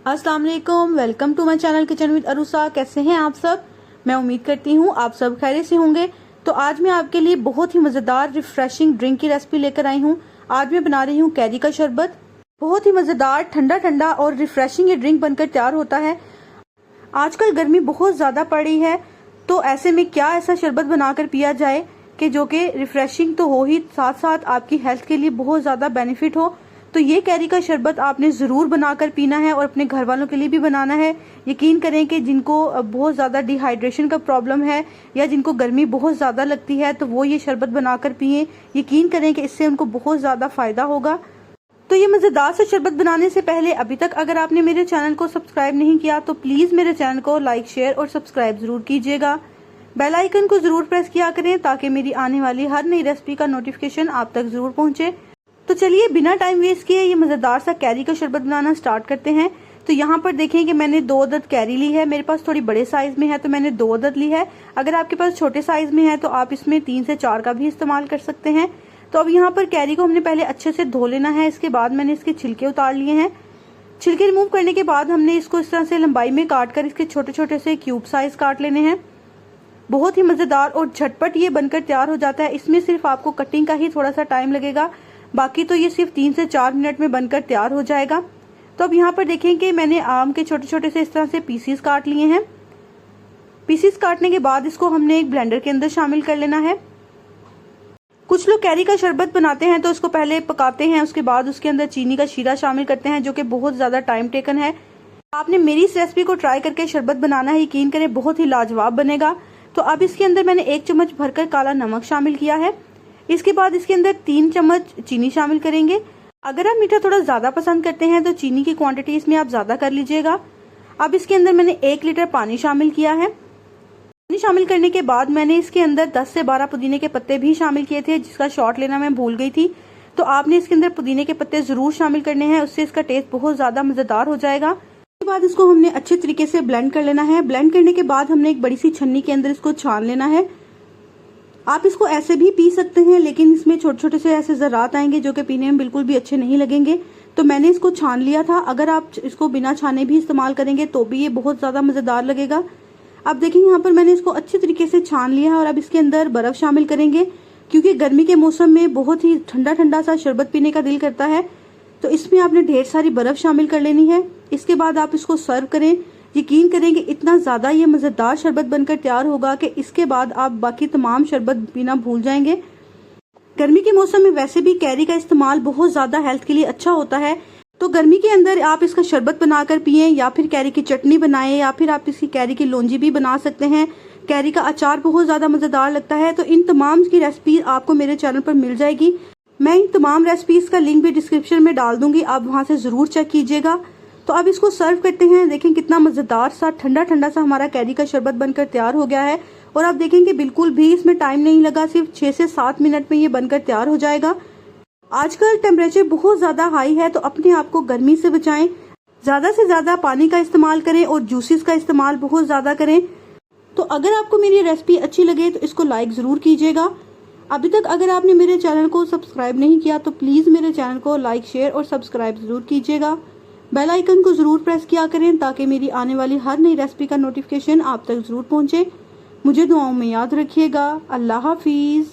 अस्सलाम वालेकुम, welcome to my channel kitchen with Arusa. कैसे हैं आप सब? मैं उम्मीद करती हूँ आप सब खैरियत से होंगे। तो आज मैं आपके लिए बहुत ही मज़ेदार रिफ्रेशिंग ड्रिंक की रेसिपी लेकर आई हूँ। आज मैं बना रही हूँ कैरी का शरबत। बहुत ही मज़ेदार ठंडा ठंडा और रिफ्रेशिंग ये ड्रिंक बनकर तैयार होता है। आजकल गर्मी बहुत ज़्यादा पड़ी है, तो ऐसे में क्या ऐसा शरबत बनाकर पिया जाए कि जो कि रिफ्रेशिंग तो हो ही, साथ साथ आपकी हेल्थ के लिए बहुत ज़्यादा बेनिफिट हो। तो ये कैरी का शरबत आपने ज़रूर बनाकर पीना है और अपने घर वालों के लिए भी बनाना है। यकीन करें कि जिनको बहुत ज़्यादा डिहाइड्रेशन का प्रॉब्लम है या जिनको गर्मी बहुत ज़्यादा लगती है, तो वो ये शरबत बनाकर पिएं। यकीन करें कि इससे उनको बहुत ज़्यादा फ़ायदा होगा। तो ये मज़ेदार से शरबत बनाने से पहले अभी तक अगर आपने मेरे चैनल को सब्सक्राइब नहीं किया तो प्लीज़ मेरे चैनल को लाइक, शेयर और सब्सक्राइब ज़रूर कीजिएगा। बेल आइकन को ज़रूर प्रेस किया करें ताकि मेरी आने वाली हर नई रेसिपी का नोटिफिकेशन आप तक ज़रूर पहुँचे। तो चलिए बिना टाइम वेस्ट किए ये मज़ेदार सा कैरी का शरबत बनाना स्टार्ट करते हैं। तो यहाँ पर देखें कि मैंने 2 अदद कैरी ली है। मेरे पास थोड़ी बड़े साइज़ में है तो मैंने 2 अदद ली है। अगर आपके पास छोटे साइज़ में है तो आप इसमें 3 से 4 का भी इस्तेमाल कर सकते हैं। तो अब यहाँ पर कैरी को हमने पहले अच्छे से धो लेना है। इसके बाद मैंने इसके छिलके उतार लिए हैं। छिलके रिमूव करने के बाद हमने इसको इस तरह से लंबाई में काट कर इसके छोटे छोटे से क्यूब साइज़ काट लेने हैं। बहुत ही मज़ेदार और झटपट ये बनकर तैयार हो जाता है। इसमें सिर्फ आपको कटिंग का ही थोड़ा सा टाइम लगेगा, बाकी तो ये सिर्फ 3 से 4 मिनट में बनकर तैयार हो जाएगा। तो अब यहाँ पर देखें कि मैंने आम के छोटे छोटे से इस तरह से पीसीस काट लिए हैं। पीसीस काटने के बाद इसको हमने एक ब्लेंडर के अंदर शामिल कर लेना है। कुछ लोग कैरी का शरबत बनाते हैं तो इसको पहले पकाते हैं, उसके बाद उसके अंदर चीनी का शीरा शामिल करते हैं, जो कि बहुत ज़्यादा टाइम टेकन है। आपने मेरी इस रेसिपी को ट्राई करके शरबत बनाना है, यकीन करें बहुत ही लाजवाब बनेगा। तो अब इसके अंदर मैंने 1 चम्मच भरकर काला नमक शामिल किया है। इसके बाद इसके अंदर 3 चम्मच चीनी शामिल करेंगे। अगर आप मीठा थोड़ा ज़्यादा पसंद करते हैं तो चीनी की क्वांटिटी इसमें आप ज़्यादा कर लीजिएगा। अब इसके अंदर मैंने 1 लीटर पानी शामिल किया है। पानी शामिल करने के बाद मैंने इसके अंदर 10 से 12 पुदीने के पत्ते भी शामिल किए थे, जिसका शॉट लेना मैं भूल गई थी। तो आपने इसके अंदर पुदीने के पत्ते ज़रूर शामिल करने हैं, उससे इसका टेस्ट बहुत ज़्यादा मज़ेदार हो जाएगा। उसके बाद इसको हमने अच्छे तरीके से ब्लेंड कर लेना है। ब्लेंड करने के बाद हमने एक बड़ी सी छन्नी के अंदर इसको छान लेना है। आप इसको ऐसे भी पी सकते हैं, लेकिन इसमें छोटे छोटे से ऐसे ज़रात आएंगे जो कि पीने में बिल्कुल भी अच्छे नहीं लगेंगे। तो मैंने इसको छान लिया था। अगर आप इसको बिना छाने भी इस्तेमाल करेंगे तो भी ये बहुत ज़्यादा मज़ेदार लगेगा। अब देखिए यहाँ पर मैंने इसको अच्छे तरीके से छान लिया है और अब इसके अंदर बर्फ़ शामिल करेंगे, क्योंकि गर्मी के मौसम में बहुत ही ठंडा ठंडा सा शरबत पीने का दिल करता है। तो इसमें आपने ढेर सारी बर्फ़ शामिल कर लेनी है। इसके बाद आप इसको सर्व करें। यकीन करें कि इतना ज़्यादा ये मज़ेदार शरबत बनकर तैयार होगा कि इसके बाद आप बाकी तमाम शरबत पीना भूल जाएंगे। गर्मी के मौसम में वैसे भी कैरी का इस्तेमाल बहुत ज़्यादा हेल्थ के लिए अच्छा होता है। तो गर्मी के अंदर आप इसका शरबत बनाकर पिएं, या फिर कैरी की चटनी बनाएं, या फिर आप इसकी कैरी की लौंजी भी बना सकते हैं। कैरी का अचार बहुत ज़्यादा मज़ेदार लगता है। तो इन तमाम की रेसिपी आपको मेरे चैनल पर मिल जाएगी। मैं इन तमाम रेसिपीज़ का लिंक भी डिस्क्रिप्शन में डाल दूंगी, आप वहाँ से ज़रूर चेक कीजिएगा। तो अब इसको सर्व करते हैं। देखें कितना मज़ेदार सा ठंडा ठंडा सा हमारा कैरी का शरबत बनकर तैयार हो गया है। और आप देखेंगे बिल्कुल भी इसमें टाइम नहीं लगा, सिर्फ 6 से 7 मिनट में ये बनकर तैयार हो जाएगा। आजकल टेम्परेचर बहुत ज़्यादा हाई है, तो अपने आप को गर्मी से बचाएं। ज़्यादा से ज़्यादा पानी का इस्तेमाल करें और जूसेस का इस्तेमाल बहुत ज़्यादा करें। तो अगर आपको मेरी रेसिपी अच्छी लगे तो इसको लाइक ज़रूर कीजिएगा। अभी तक अगर आपने मेरे चैनल को सब्सक्राइब नहीं किया तो प्लीज़ मेरे चैनल को लाइक, शेयर और सब्सक्राइब ज़रूर कीजिएगा। बेल आइकन को ज़रूर प्रेस किया करें ताकि मेरी आने वाली हर नई रेसिपी का नोटिफिकेशन आप तक ज़रूर पहुँचे। मुझे दुआओं में याद रखिएगा। अल्लाह हाफिज़।